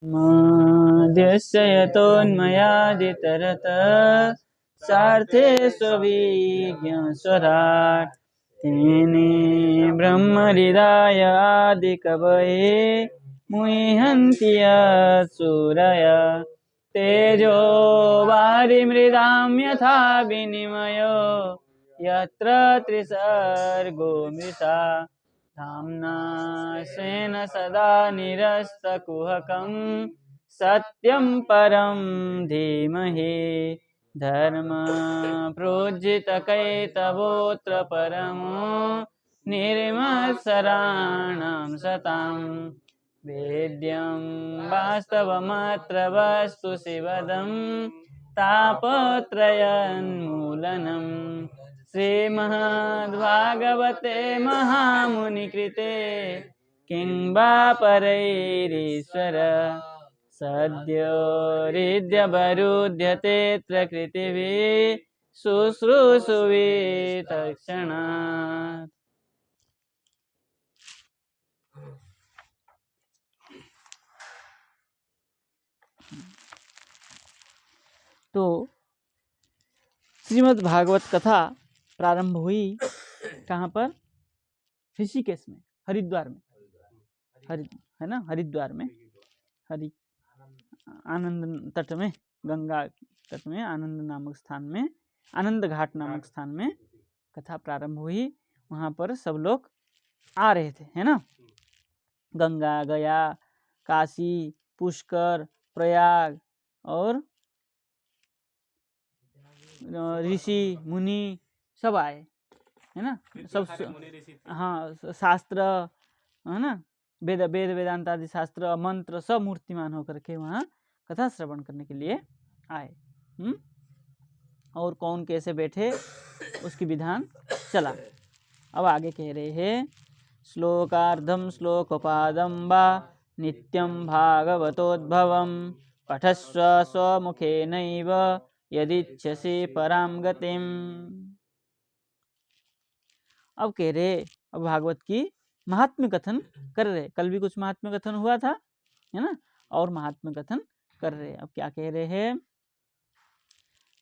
माद्यस्य यतोन्मयादितरतः सार्थे स्वविज्ञस्वराट् तेने ब्रह्महृदाय आदिकवये मुह्यन्ति सूरय तेजो वारिमृदां यथा विनिमयो यत्र त्रिसर्गो मृषा धाम्ना स्वेन सदा निरस्तकुहकं सत्यं परं धीमहि धर्म प्रोज्झितकैतवोऽत्र परमो निर्मत्सराणां सतां वेद्यं वास्तवमत्र वस्तु शिवदं तापत्रयन्मूलनम् श्रीमद्भागवते महामुनिकृते किं वा परैरीश्वर सद्यो हृद्यवरुध्यतेऽत्र कृतिभिः शुश्रूषुवे तत्क्षणात्। तो श्रीमद् भागवत कथा प्रारंभ हुई कहाँ पर? ऋषिकेश में, हरिद्वार में, है ना, हरिद्वार में, आनंद तट में, गंगा तट में आनंद नामक स्थान में, आनंद घाट नामक स्थान में कथा प्रारंभ हुई। वहाँ पर सब लोग आ रहे थे, है ना। गंगा, गया, काशी, पुष्कर, प्रयाग और ऋषि मुनि सब आए, है ना। सब हाँ, शास्त्र, है ना, वेद वेदांत आदि शास्त्र मंत्र सब मूर्तिमान होकर के वहाँ कथा श्रवण करने के लिए आए। और कौन कैसे बैठे उसकी विधान चला। अब आगे कह रहे हैं, श्लोकार्धम श्लोकपादम वा नित्यं भागवतोद्भवं पठस्व स्वमुखेनैव यदिच्छसि परां गतिम्। अब कह रहे, अब भागवत की महात्म्य कथन कर रहे। कल भी कुछ महात्म्य कथन हुआ था, है ना, और महात्म्य कथन कर रहे। अब क्या कह रहे हैं?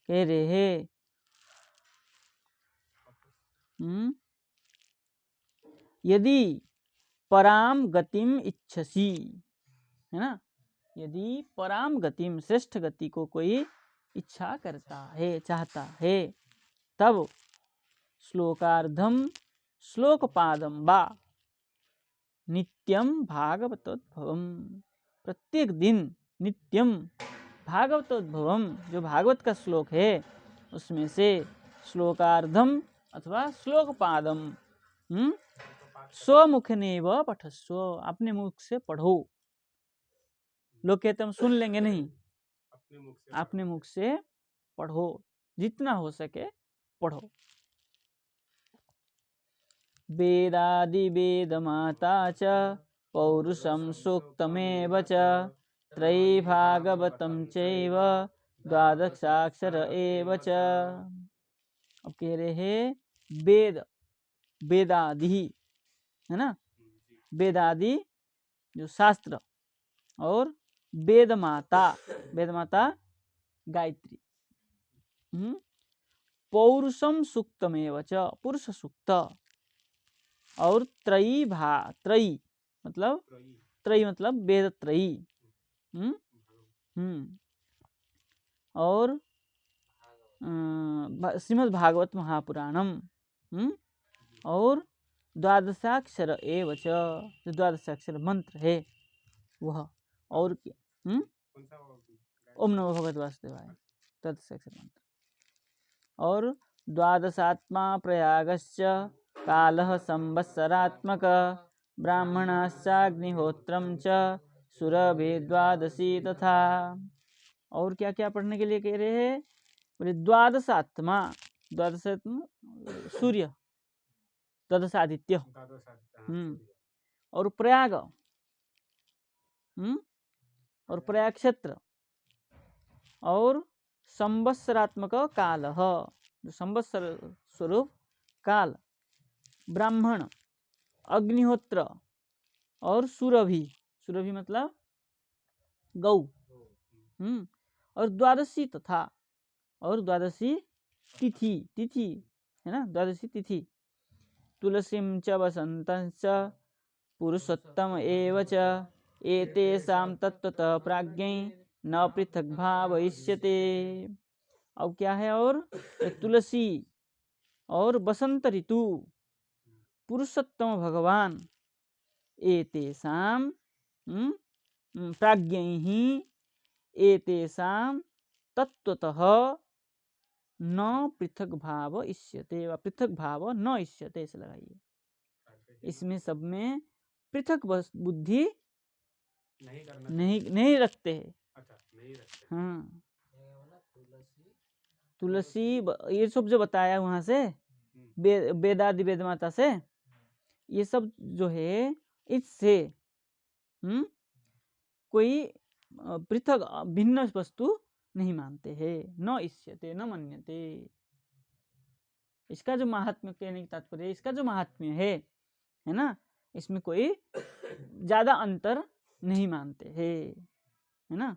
कह रहे हैं यदि पराम गतिम इच्छसी, है ना, यदि पराम गतिम श्रेष्ठ गति को कोई इच्छा करता है, चाहता है, तब श्लोकार्धम श्लोकपादम वा नित्यम भागवतोद्भवम, प्रत्येक दिन नित्यम भागवतोद्भवम, जो भागवत का श्लोक है उसमें से श्लोकार्धम अथवा श्लोकपादम स्वमुखनेव पठस्व, अपने मुख से पढ़ो। लोग कहते हम सुन लेंगे, नहीं, अपने मुख से पढ़ो, जितना हो सके पढ़ो। वेदादि वेदमाता च पौरुषं सूक्तमेव च त्रयी भागवतं चैव द्वादशाक्षर एव च। अब कह रहे हैं वेद, वेदादि, है ना, वेदादि जो शास्त्र, और वेदमाता, वेदमाता गायत्री, पौरुषम सूक्तमेव च, पुरुष सूक्त, और त्रयी मतलब त्रयी मतलब वेद त्रयी, और श्रीमद् भागवत महापुराणम, और द्वादशाक्षर एव च, जो द्वादशाक्षर मंत्र है वह, और ओम नमो भगवते वासुदेवाय, द्वादशाक्षर मंत्र, और द्वादशात्मा प्रयागश्च कालः संवत्सरात्मक ब्राह्मणाश्चाग्निहोत्रं च सुरभि द्वादशी तथा। और क्या क्या पढ़ने के लिए कह रहे हैं? बोले द्वादशात्मा, द्वादशात्मा सूर्य, द्वादशादित्य, और प्रयाग, और प्रयाग क्षेत्र, और संवत्सरात्मक काल, जो संवत्सर स्वरूप काल, ब्राह्मण, अग्निहोत्र, और सुरभि, सुरभि मतलब गौ। और द्वादशी तथा, और द्वादशी तिथि, तिथि है ना, द्वादशी तिथि। तुलसीं च वसन्तं च पुरुषोत्तम एव च एतेषां तत्त्वतः प्राज्ञै न पृथक् भावयिष्यते। अब क्या है, और तुलसी और बसंत ऋतु, पुरुषोत्तम भगवान, एतेषां प्राज्ञैः एतेषां तत्त्वतः न पृथक भाव इष्यते, व पृथक भाव न इष्यते, ऐसे लगाइए। इसमें सब में पृथक बुद्धि नहीं रखते हैं। हाँ, तुलसी ये सब जो बताया वहां से, वेदादि वेद माता से, ये सब जो है इससे कोई पृथक भिन्न वस्तु नहीं मानते हैं। न इष्यते, न मन्यते। इसका जो महात्म्य, कहने की तात्पर्य, इसका जो महात्म्य है ना, इसमें कोई ज्यादा अंतर नहीं मानते हैं, है ना।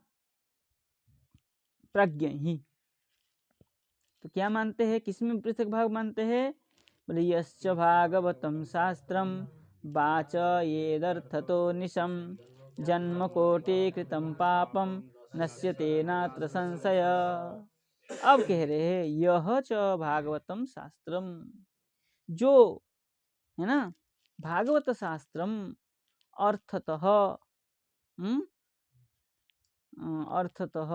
प्रज्ञ ही तो क्या मानते हैं, किसमें पृथक भाग मानते हैं? बोले यश्च भागवतम शास्त्रम वाच येदर्थतो निशम जन्म कोटि कृतम पापम नश्यते नात्र संशय। अब कह रहे हैं यह च भागवतम शास्त्रम, जो है ना भागवत शास्त्रम, अर्थतः अर्थतः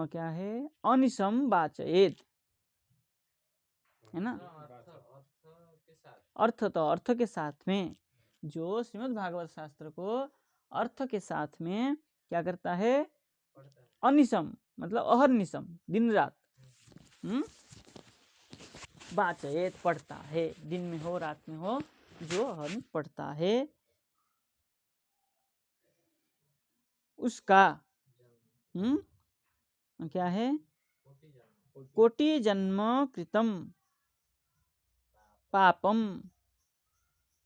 क्या है, अनिशम वाचयेत, है ना, अर्थ तो अर्थ के साथ में, जो श्रीमद् भागवत शास्त्र को अर्थ के साथ में क्या करता है, अनिशम मतलब अहर्निशम, दिन रात वाचयेत पढ़ता है, दिन में हो रात में हो, जो अहर्निश पढ़ता है, उसका क्या है, कोटि जन्म कृतम पापम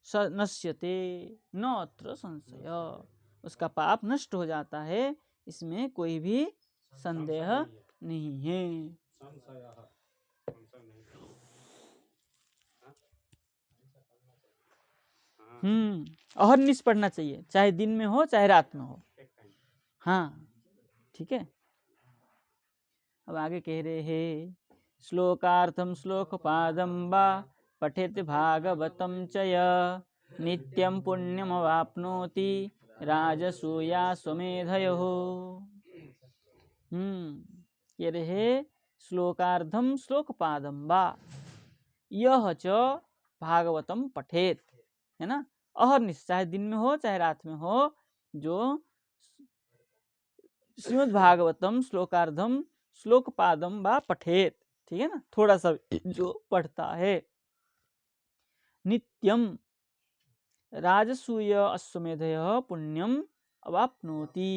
नश्यते न अत्र संशय, उसका पाप नष्ट हो जाता है, इसमें कोई भी संदेह नहीं है। अहर्निश पढ़ना चाहिए, चाहे दिन में हो चाहे रात में हो। हाँ ठीक है। अब आगे कह रहे हैं श्लोकार्थम श्लोक पादम वा पठेत भागवतम चय नित्यं पुण्यमवाप्नोति राजसूया स्वमेधयो। कह रहे श्लोकार्धम श्लोक पादम वा, यह च भागवतम पठेत, है ना, अहर्निश, चाहे दिन में हो चाहे रात में हो, जो श्रीमद् भागवतम श्लोकार्धम श्लोक पादम वा पठेत, ठीक है ना, थोड़ा सा जो पढ़ता है, नित्यम राजसूय अश्वमेधय पुण्यम अवाप्नोति,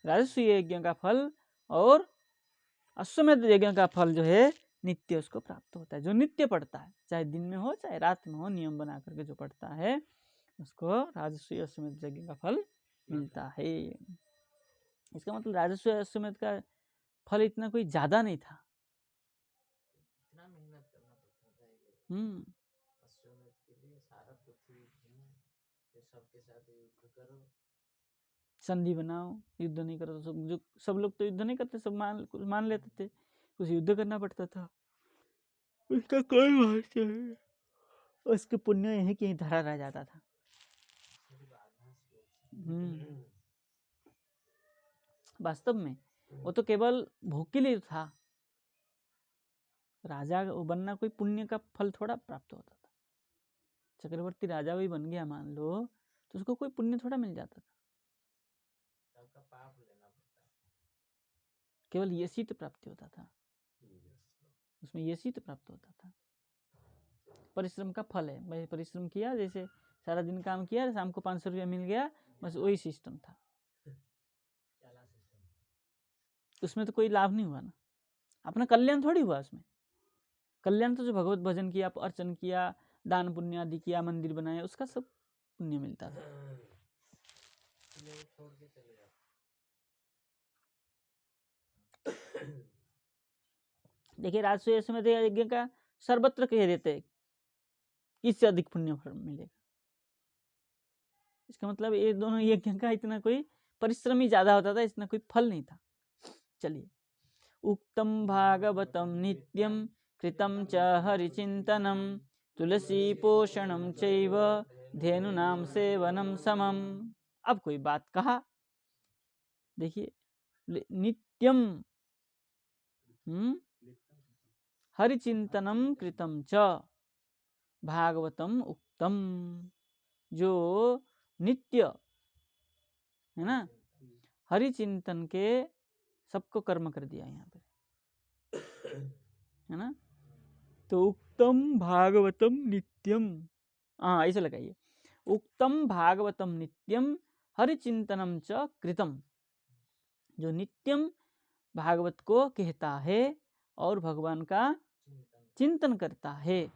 राजसूय यज्ञ का फल और अश्वमेध यज्ञ का फल जो है नित्य उसको प्राप्त होता है। जो नित्य पढ़ता है, चाहे दिन में हो चाहे रात में हो, नियम बना करके जो पढ़ता है, उसको राजसूय अश्वमेध यज्ञ का फल मिलता है। इसका मतलब राजस्व अश्वमेध का फल इतना कोई ज्यादा नहीं था। इतना मेहनत करना पड़ता था अश्वमेध के लिए, सारा पृथ्वी घूमो, सबके साथ युद्ध करो, संधि बनाओ, युद्ध नहीं करो तो सब लोग तो युद्ध नहीं करते, सब मान लेते थे, कुछ युद्ध करना पड़ता था, उसका कोई महत्व नहीं, उसके पुण्य यहीं कहीं धरा रह जाता था। वास्तव में वो तो केवल भोग के लिए था, राजा बनना कोई पुण्य का फल थोड़ा प्राप्त होता था। चक्रवर्ती राजा भी बन गया मान लो, तो उसको कोई पुण्य थोड़ा मिल जाता था, सबका पाप लेना पड़ता है, केवल यशित प्राप्ति होता था, उसमें यशित प्राप्त होता था। परिश्रम का फल है, भाई परिश्रम किया, जैसे सारा दिन काम किया, शाम को 500 रुपया मिल गया, बस वही सिस्टम था। उसमें तो कोई लाभ नहीं हुआ ना, अपना कल्याण थोड़ी हुआ उसमें। कल्याण तो जो भगवत भजन किया, अर्चन किया, दान पुण्य आदि किया, मंदिर बनाया, उसका सब पुण्य मिलता था। देखिए राजसूय अश्वमेध यज्ञ का सर्वत्र कह देते हैं किससे अधिक पुण्य फल मिलेगा। इसका मतलब ये दोनों यज्ञ का इतना कोई परिश्रम ही ज्यादा होता था, इतना कोई फल नहीं था। चलिए, उक्तम भागवतम नित्यम कृतम च हरिचिंतनम तुलसी पोषणम चैव धेनुनाम सेवनम समम। अब कोई बात कहा, देखिए, नित्यम हरिचिंतनम कृतम च भागवतम उक्तम, जो नित्य है ना हरिचिंतन के सबको कर्म कर दिया यहाँ पे, है ना। तो उक्तम भागवतम नित्यम, हाँ ऐसे लगाइए, उक्तम भागवतम नित्यम हरिचिंतनम च कृतम, जो नित्यम भागवत को कहता है और भगवान का चिंतन करता है,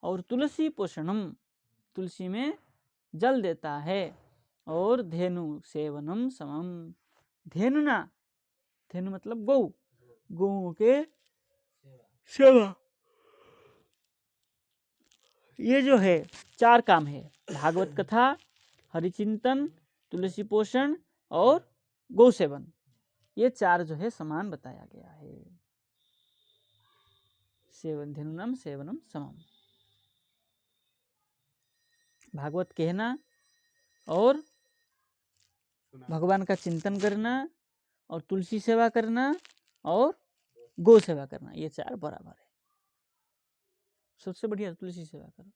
और तुलसी पोषणम, तुलसी में जल देता है, और धेनु सेवनम समम, धेनुना, धेनु मतलब गौ, गौ के सेवा। ये जो है चार काम है, भागवत कथा, हरिचिंतन, तुलसी पोषण और गौ सेवन, ये चार जो है समान बताया गया है। सेवन धेनुनम सेवनम समम, भागवत कहना और भगवान का चिंतन करना और तुलसी सेवा करना और गौ सेवा करना, ये चार बराबर है। सबसे बढ़िया तुलसी सेवा करो,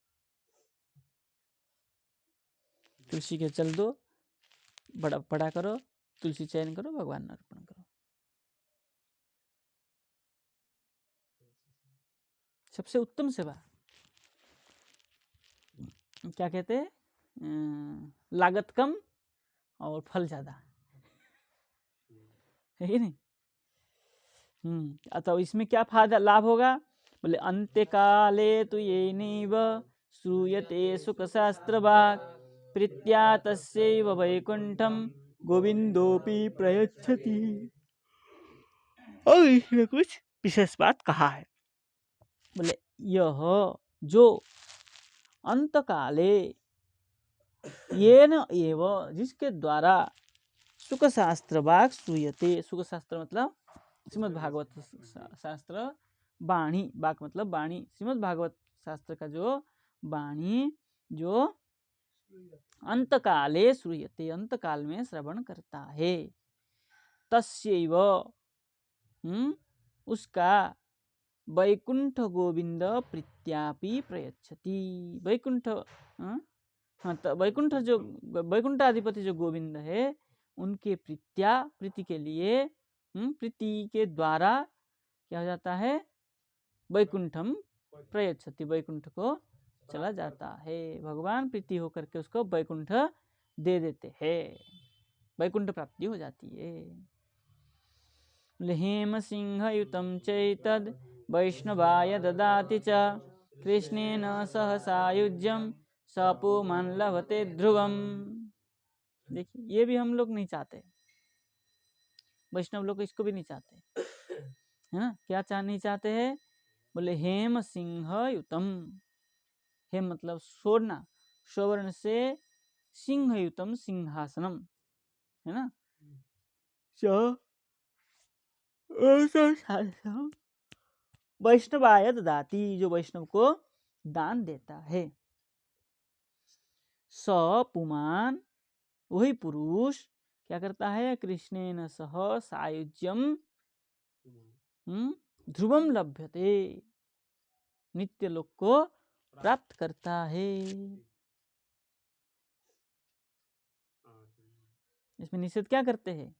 तुलसी के चल दो, बड़ा पड़ा करो, तुलसी चयन करो, भगवान अर्पण करो, सबसे उत्तम सेवा। क्या कहते हैं, लागत कम और फल ज्यादा, है कि नहीं। अतः इसमें क्या फायदा लाभ होगा, बोले अंत्य काले तो ये नैव श्रूयते सुख शास्त्र वाक् प्रीत्या तस्यैव वैकुंठम गोविंदोपि प्रयच्छति। और इसमें कुछ विशेष बात कहा है, बोले यह जो अंत काले येन एव, जिसके द्वारा सुख शास्त्र वाक् श्रूयते, सुख शास्त्र मतलब श्रीमद् भागवत शास्त्र, वाणी, वाक मतलब वाणी, श्रीमद् भागवत शास्त्र का जो वाणी जो अंतकाले श्रूयते, अंतकाल में श्रवण करता है, तस्यैव उसका वैकुंठ गोविंद प्रीत्यापि प्रयच्छति, वैकुंठ वैकुंठ जो वैकुंठाधिपति जो गोविंद है उनके प्रीत्या, प्रीति के लिए, प्रीति के द्वारा क्या हो जाता है, वैकुंठम प्रयच्छति, वैकुंठ को चला जाता है, भगवान प्रीति होकर के उसको वैकुंठ दे देते हैं, वैकुंठ प्राप्ति हो जाती है। हेम सिंह युतम चैतद वैष्णवाय ददाति च कृष्णेन सह सायुज्यम सपुमान लभते ध्रुवम। देखिए, ये भी हम लोग नहीं चाहते, वैष्णव लोग इसको भी नहीं चाहते, है ना। क्या नहीं चाहते हैं, बोले हेम सिंह युतम, हेम मतलब स्वर्ण, स्वर्ण से सिंह युतम सिंहासनम, है ना, वैष्णवाय ददाति, जो वैष्णव को दान देता है, सपुमान वही पुरुष क्या करता है, कृष्णेन सह सायुज्यम ध्रुवम लभ्यते, नित्य लोक को प्राप्त करता है। इसमें निषेध क्या करते हैं,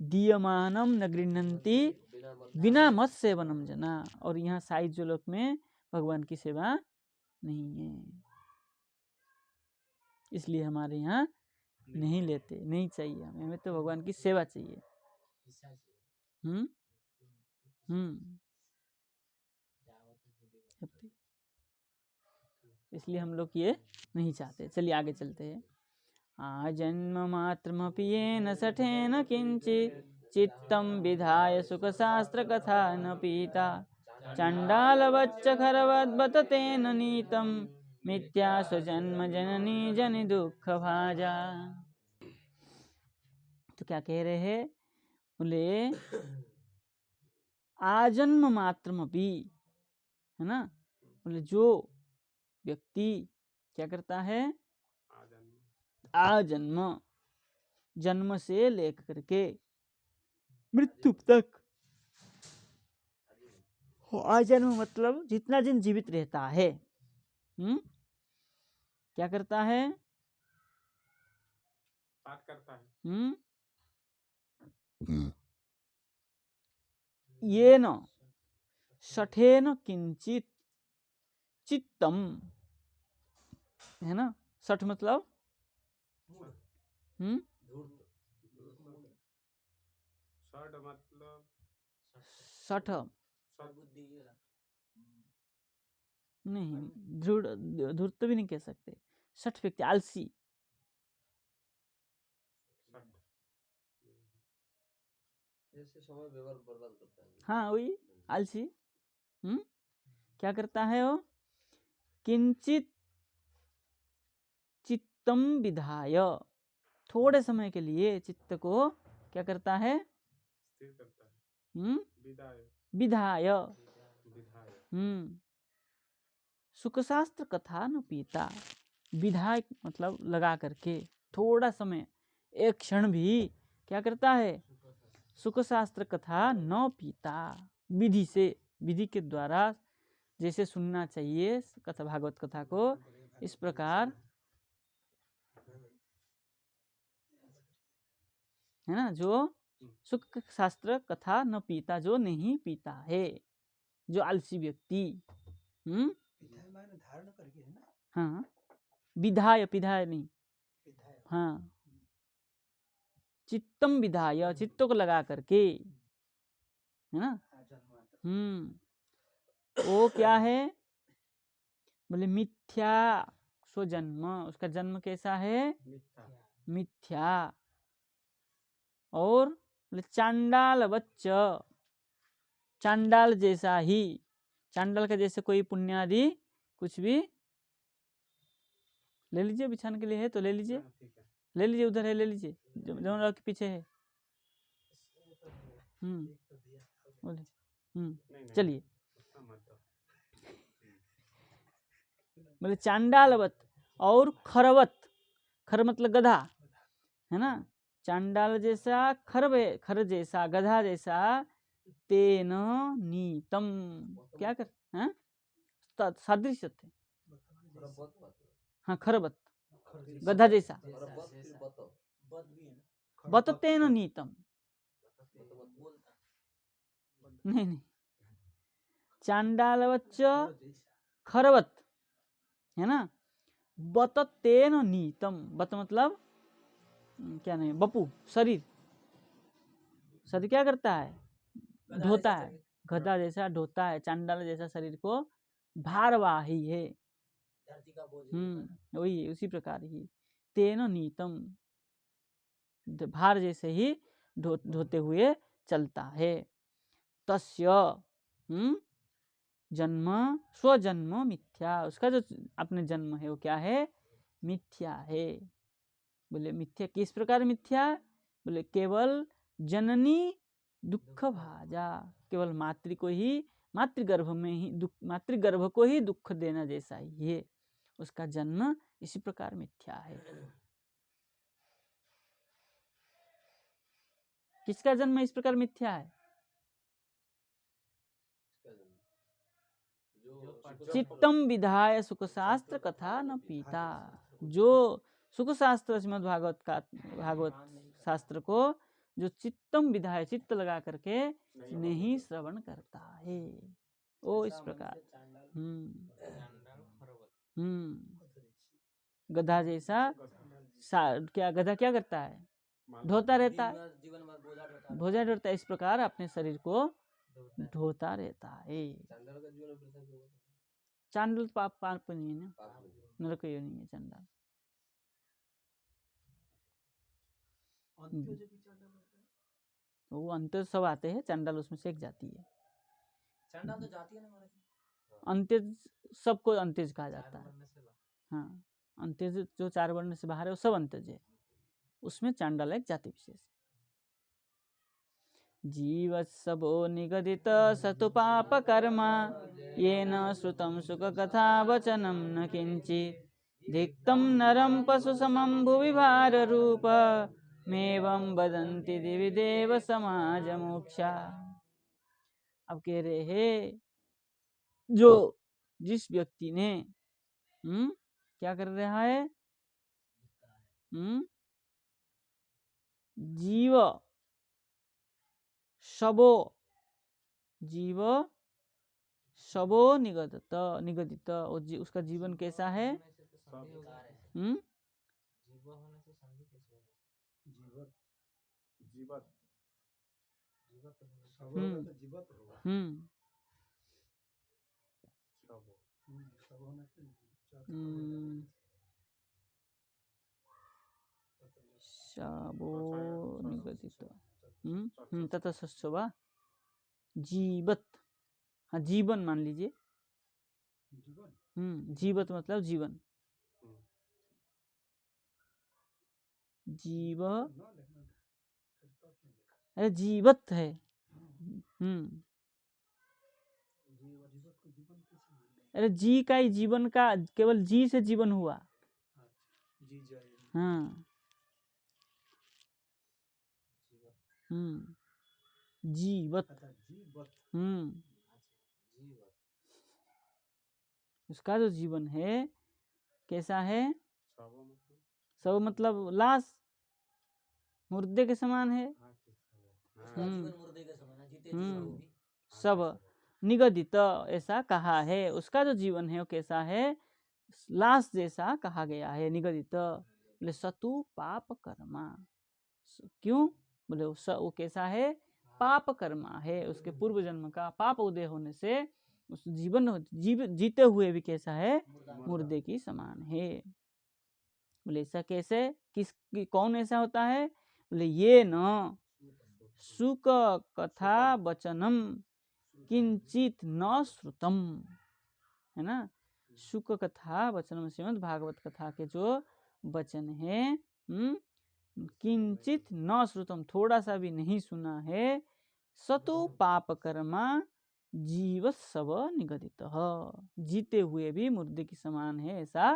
दीयमानम न गृह्णन्ति बिना मत सेवनम जना, और यहाँ सायुज्य लोक में भगवान की सेवा नहीं है, इसलिए हमारे यहाँ नहीं लेते, नहीं चाहिए हमें तो भगवान की सेवा चाहिए। इसलिए हम लोग ये नहीं चाहते। चलिए आगे चलते हैं। आजन्ममात्रमपि येन सठेन किञ्चित् चित्तं विधाय सुखशास्त्रकथा न पीता चण्डालवच्च खरवद्बत तेन नीतं मिथ्या स्वजन्म जननी जनि दुख भाजा। तो क्या कह रहे हैं? बोले आजन्म मात्रमपि, है ना, बोले जो व्यक्ति क्या करता है, आजन्म, जन्म से लेकर के मृत्यु तक, आजन्म मतलब जितना दिन जीवित रहता है, क्या करता है, पाठ करता है, ये न सठेन किंचित चित्तम, है ना, सठ मतलब सठ नहीं, दृढ़ धूर्त तो भी नहीं कह सकते, सठ व्यक्ति आलसी, समय बर्बाद करता है। हाँ वही आलसी। क्या करता है वो, किंचित चित्तम विधाय, थोड़े समय के लिए चित्त को क्या करता है, स्थिर करता है, विधाय, सुखशास्त्र कथा न पीता, विधायक मतलब लगा करके, थोड़ा समय, एक क्षण भी क्या करता है, सुखशास्त्र कथा न पीता, विधि से, विधि के द्वारा जैसे सुनना चाहिए कथा, भागवत कथा को, इस प्रकार, है ना, जो सुख शास्त्र कथा न पीता, जो नहीं पीता है, जो आलसी व्यक्ति, धारण करके है ना, हाँ, विधाय, पिधाय नहीं, हाँ, चित्तम विधाय, चित्त को लगा करके, है ना, वो क्या है, बोले मिथ्या स्वजन्म, उसका जन्म कैसा है, मिथ्या, और बोले चांडाल बच्च, चांडाल जैसा ही, चांडाल का जैसे कोई पुण्यादि कुछ भी ले लीजिए, बिछाने के लिए है तो ले लीजिए, ले लीजिए, उधर है ले लीजिए, जमुना के पीछे है, बोले चलिए, बोले चांडालवत और खरवत, खर मतलब गधा, है ना, चांडाल जैसा, खर जैसा, गधा जैसा, तेन नीतम, क्या कर, सादृश्य थे, हाँ, खरबत, गधा जैसा, बत तेन नीतम, नहीं, चांडालवच्च खरवत, है ना, बत तेन नीतम, बत मतलब क्या नहीं, बपू, शरीर, शरीर क्या करता है, ढोता है, गधा जैसा ढोता है, चांडाल जैसा शरीर को भारवाही है, वही उसी प्रकार ही, तेन नीतम, भार जैसे ही ढोते हुए चलता है, तस्य जन्म स्वजन्म मिथ्या, उसका जो अपने जन्म है वो क्या है, मिथ्या है। बोले मिथ्या किस प्रकार मिथ्या, बोले केवल जननी दुख भाजा, केवल मातृ को ही, मातृगर्भ में ही दुख, मातृगर्भ को ही दुख देना जैसा ही है, उसका जन्म इसी प्रकार मिथ्या है। किसका जन्म इस प्रकार मिथ्या है, चित्तम विधाय सुख शास्त्र कथा न पीता, जो सुख शास्त्र श्रीमद् भागवत का, भागवत शास्त्र को जो चित्तम विधाय, चित्त लगा करके नहीं श्रवण करता है, वो इस प्रकार गधा जैसा, क्या गधा क्या करता है, ढोता रहता है, भोजा ढोता है, इस प्रकार अपने शरीर को ढोता रहता है। चांडाल पाप नहीं है ना, नरक नहीं है चांडाल। वो अंत्य सब आते हैं, चांडाल उसमें से एक जाति है। चांडाल तो जाती है ना महाराज। अंत्यज सबको अंत्यज कहा जाता है। हाँ, अंत्यज जो 4 वर्ण से बाहर है वो सब अंत्यज है, उसमें चांडाल एक जाति विशेष। जीवत्सवो निगदित सतु पाप कर्मा येन श्रुतं सुख कथा वचनं न किंचित धिक्तं नरं पशु समं भुवि भार रूप मेवं वदन्ति दिवि देव समाज मोक्षा। अब कह रहे हैं जो जिस व्यक्ति ने क्या कर रहा है, जीव शबो निगदित उसका जीवन कैसा है? शबो निगदित तथा सस्वा जीवत। हाँ, जीवन मान लीजिए। जीवत मतलब जीवन। जीव अरे जीवत है। अरे जी का ही जीवन का, केवल जी से जीवन हुआ। हाँ, जीवत। उसका जो जीवन है कैसा है? सब मतलब लाश, मुर्दे के समान है। सब निगदित ऐसा कहा है, उसका जो जीवन है वो कैसा है? लाश जैसा कहा गया है, निगदित। बोले सतु पाप कर्मा। क्यों? बोले वो कैसा है? पाप कर्मा है, उसके पूर्व जन्म का पाप उदय होने से उस जीते हुए भी कैसा है? मुर्दे की समान है। बोले ऐसा कैसे? कौन ऐसा होता है? बोले ये न सुख कथा वचनम किंचित न श्रुतम, है ना। सुख कथा वचनम श्रीमद् भागवत कथा के जो वचन है, किंचित न श्रुतम, थोड़ा सा भी नहीं सुना है। सतु पाप कर्मा जीवत्सव निगदित, जीते हुए भी मुर्दे की समान है, ऐसा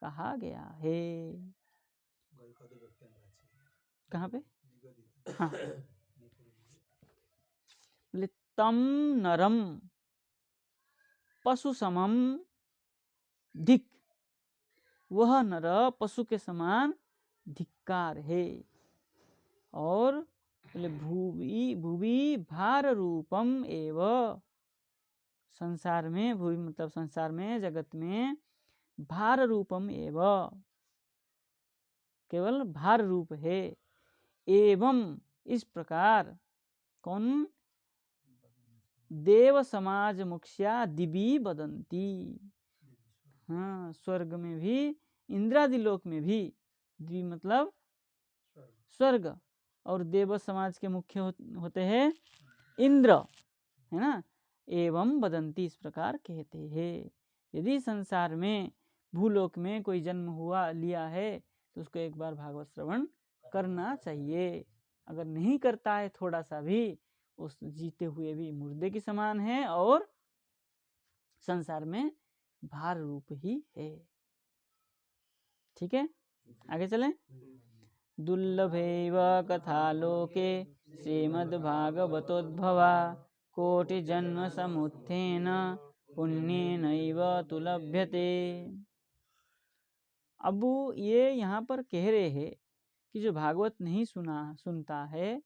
कहा गया है। कहाँ पे? हाँ, तम नरम पशु समम धिक, वह नर पशु के समान धिक्कार है। और भूवि भार रूपम एव, संसार में, भूवि मतलब संसार में, जगत में, भार रूपम एव, केवल भार रूप है। एवं इस प्रकार, कौन? देव समाज मुख्या दिवी बदंती। हाँ, स्वर्ग में भी, इंद्रादि लोक में भी, दिवी मतलब स्वर्ग, और देव समाज के मुख्य होते हैं इंद्र, है ना। एवं बदंती इस प्रकार कहते हैं। यदि संसार में, भूलोक में कोई जन्म लिया है तो उसको एक बार भागवत श्रवण करना चाहिए। अगर नहीं करता है थोड़ा सा भी, उस जीते हुए भी मुर्दे की समान है और संसार में भार रूप ही है। ठीक है, आगे चलें। दुर्लभेव कथा लोके श्रीमद्भागवतोद्भवा कोटि जन्म समुत्थेन पुण्येनैव तु लभ्यते। अब ये यहाँ पर कह रहे हैं कि जो भागवत नहीं सुनता है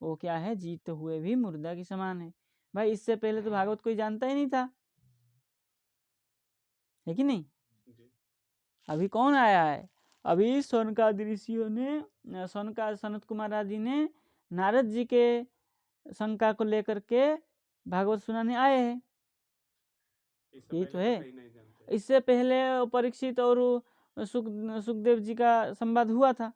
वो क्या है? जीते हुए भी मुर्दा की समान है। भाई, इससे पहले तो भागवत कोई जानता ही नहीं था, है कि नहीं? अभी कौन आया है? अभी सनकादि ऋषियों ने, सनत कुमार आदि ने नारद जी के शंका को लेकर के भागवत सुनाने आए हैं। यही तो है। इससे पहले परीक्षित और सुखदेव जी का संवाद हुआ था,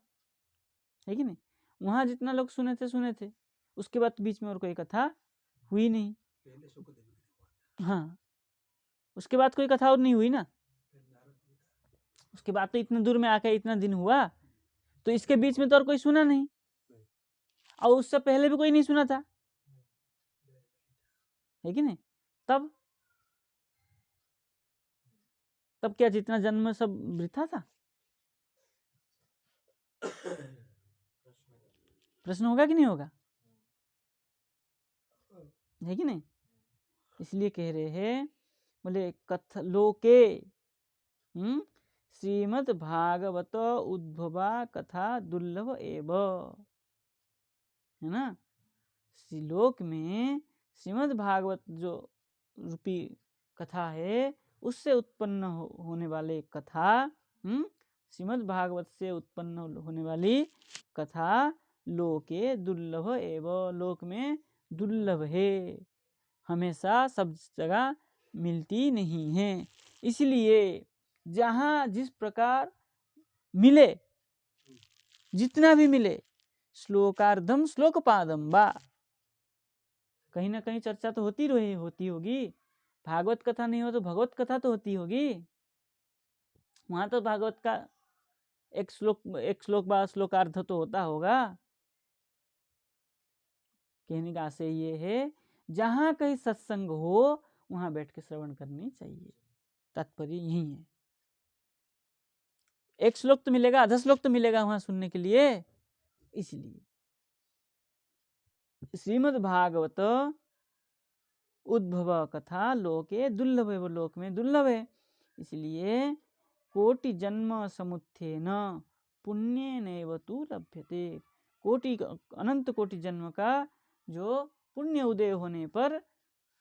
है कि नहीं? वहाँ जितना लोग सुने थे, उसके बाद बीच में और कोई कथा हुई नहीं। हाँ, उसके बाद कोई कथा और नहीं हुई ना। उसके बाद तो इतने दूर में आके इतना दिन हुआ, तो इसके बीच में तो और कोई सुना नहीं, और उससे पहले भी कोई नहीं सुना था, है कि नहीं? तब क्या जितना जन्म सब वृथा था? प्रश्न होगा कि नहीं होगा? है कि नहीं? इसलिए कह रहे हैं, बोले कथ लोके श्रीमद् भागवत उद्भवा कथा दुर्लभ एव, है ना। श्रीलोक में श्रीमद् भागवत जो रूपी कथा है, उससे उत्पन्न होने वाले कथा, श्रीमद् भागवत से उत्पन्न होने वाली कथा लोके दुर्लभ एव, लोक में दुर्लभ है, हमेशा सब जगह मिलती नहीं है। इसलिए जहाँ जिस प्रकार मिले, जितना भी मिले, श्लोकार्धम श्लोकपादम वा, कहीं ना कहीं चर्चा तो होती होगी। भागवत कथा नहीं हो तो भगवत कथा तो होती होगी। वहां तो भागवत का एक श्लोक बा श्लोकार्ध तो होता होगा। कहने का आशय ये है, जहाँ कहीं सत्संग हो वहां बैठ के श्रवण करनी चाहिए। तात्पर्य यही है। एक श्लोक तो मिलेगा, आधा श्लोक तो मिलेगा वहां सुनने के लिए। इसलिए श्रीमद् भागवत उद्भव कथा लोके दुर्लभ है, वो लोक में दुर्लभ है। इसलिए कोटि जन्म समुत्थेन पुण्येनैव तु लभ्यते, कोटि अनंत कोटि जन्म का जो पुण्य उदय होने पर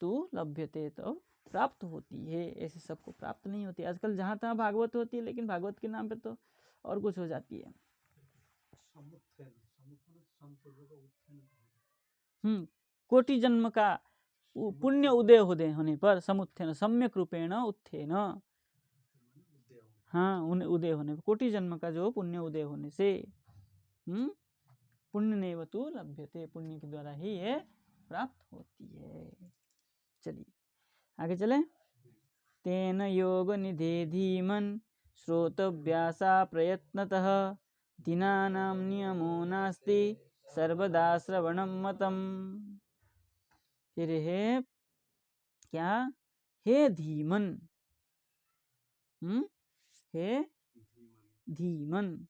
तु लभ्यते, तो प्राप्त होती है। ऐसे सबको प्राप्त नहीं होती। आजकल जहाँ तहाँ भागवत होती है, लेकिन भागवत के नाम पे तो और कुछ हो जाती है। कोटि जन्म का पुण्य उदय होने पर, समुत्थेन सम्यक रूपेण उत्थेन, हाँ उदय होने पर, कोटि जन्म का जो पुण्य उदय होने से पुण्य नैव तु लभ्यते, पुण्य के द्वारा ही ये प्राप्त होती है। चलिए आगे चले। तेन योग निधे धीमन श्रोतव्यासा प्रयत्नतः दिनानां नियमो नास्ति सर्वदा श्रवणं मतम। फिर है क्या? हे धीमन, हे धीमन,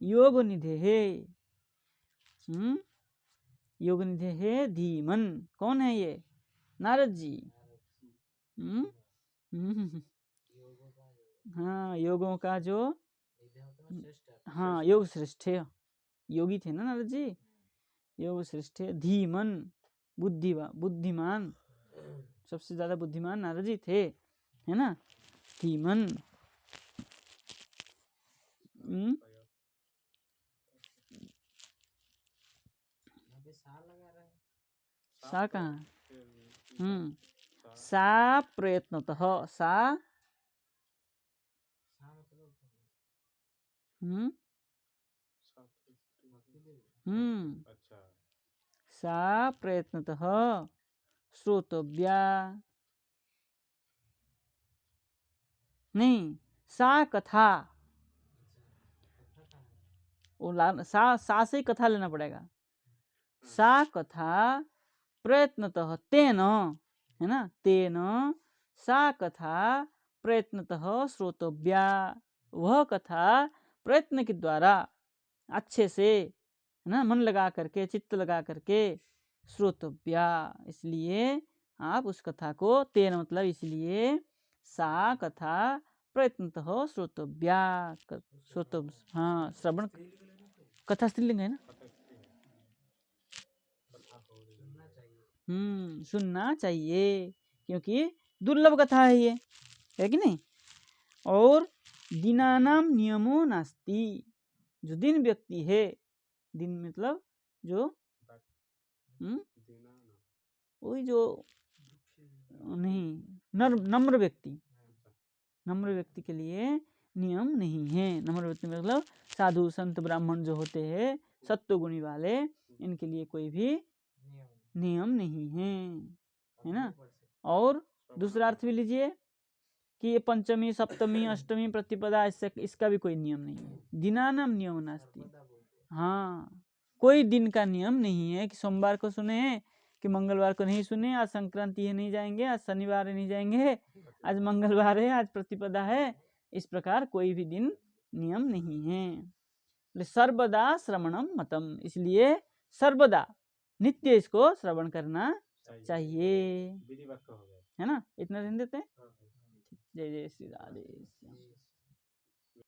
योग निधे है, योग निधे है धीमन। कौन है ये? नारद जी। हाँ, योगों का जो, हाँ योग श्रेष्ठ, योगी थे ना नारद जी, योग श्रेष्ठ धीमन, बुद्धिमान, सबसे ज्यादा बुद्धिमान नारद जी थे, है ना। धीमन, सा कहाँ? सा प्रयत्नतः, सा सा प्रयत्नतः श्रोतव्या, नहीं सा कथा, सा से कथा लेना पड़ेगा। सा कथा प्रयत्नतः तेन, है ना, तेन सा कथा प्रयत्नतः श्रोतव्या, वह कथा प्रयत्न के द्वारा अच्छे से, है ना, मन लगा करके, चित्त लगा करके श्रोतव्या। इसलिए आप उस कथा को, तेन मतलब इसलिए, सा कथा प्रयत्नतः श्रोतव्या, श्रोतव्य, हाँ श्रवण, कथा स्त्रीलिंग है ना। सुनना चाहिए, क्योंकि दुर्लभ कथा है ये, है कि नहीं। और दिनानाम नियमो नास्ति, जो दिन व्यक्ति है, दिन मतलब जो वही जो नहीं, नम्र व्यक्ति, नम्र व्यक्ति के लिए नियम नहीं है। नंबर मतलब साधु संत ब्राह्मण जो होते हैं सत्व गुणी वाले, इनके लिए कोई भी नियम नहीं है ना। और दूसरा अर्थ भी लीजिए कि ये पंचमी सप्तमी अष्टमी प्रतिपदा, इसका भी कोई नियम नहीं है। दिनानाम नियम नास्ति। हाँ, कोई दिन का नियम नहीं है कि सोमवार को सुने कि मंगलवार को नहीं सुने, आज संक्रांति है नहीं जाएंगे, आज शनिवार है नहीं जाएंगे, आज मंगलवार है, आज प्रतिपदा है। इस प्रकार कोई भी दिन नियम नहीं है। सर्वदा श्रवणम मतम, इसलिए सर्वदा नित्य इसको श्रवण करना चाहिए, है ना। इतना दिन देते हैं। जय जय श्री राधे।